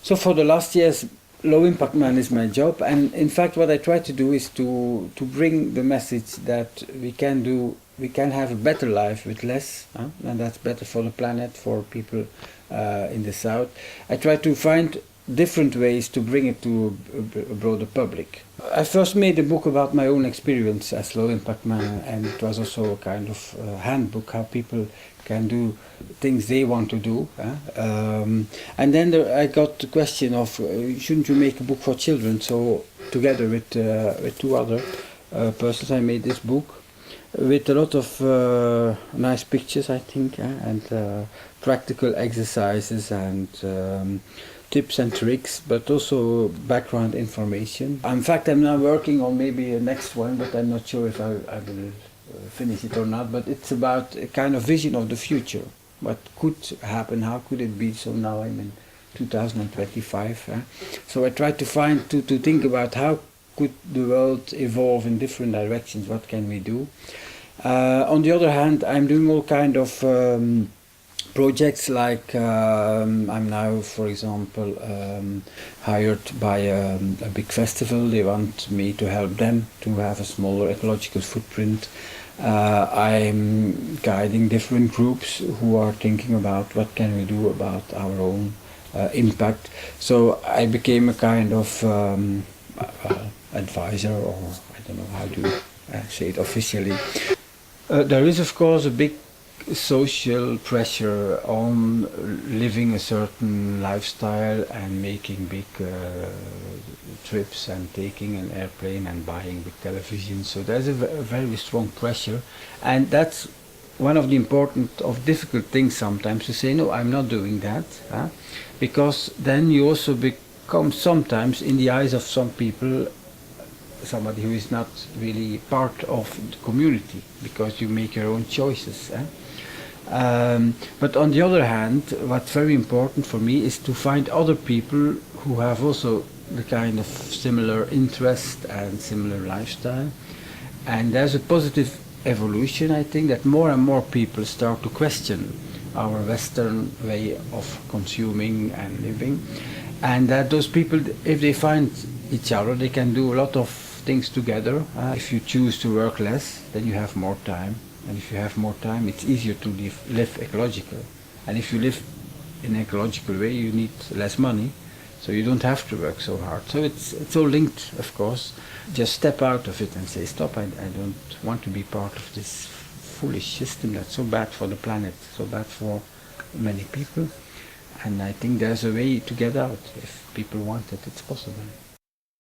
So for the last years, Low Impact Man is my job, and in fact what I try to do is to bring the message that we can have a better life with less, and that's better for the planet, for people in the south. I try to find different ways to bring it to a broader public. I first made a book about my own experience as Low Impact Man, and it was also a kind of handbook how people can do things they want to do. And then I got the question of shouldn't you make a book for children? So together with two other persons I made this book with a lot of nice pictures, I think, and practical exercises and tips and tricks, but also background information. In fact, I'm now working on maybe a next one, but I'm not sure if I will finish it or not. But it's about a kind of vision of the future. What could happen? How could it be? So now I'm in 2025. So I try to think about how could the world evolve in different directions. What can we do? On the other hand, I'm doing all kind of projects, like I'm now, for example, hired by a big festival. They want me to help them to have a smaller ecological footprint. I'm guiding different groups who are thinking about what can we do about our own impact. So I became a kind of advisor, or I don't know how to say it officially. There is, of course, a big social pressure on living a certain lifestyle and making big trips and taking an airplane and buying big television. So there's a very strong pressure, and that's one of the important difficult things sometimes, to say no, I'm not doing that, because then you also become sometimes, in the eyes of some people, somebody who is not really part of the community, because you make your own choices. But on the other hand, what's very important for me is to find other people who have also the kind of similar interest and similar lifestyle. And there's a positive evolution, I think, that more and more people start to question our Western way of consuming and living. And that those people, if they find each other, they can do a lot of things together. If you choose to work less, then you have more time. And if you have more time, it's easier to live ecological. And if you live in an ecological way, you need less money, so you don't have to work so hard. So it's all linked, of course. Just step out of it and say, stop, I don't want to be part of this foolish system that's so bad for the planet, so bad for many people. And I think there's a way to get out. If people want it, it's possible.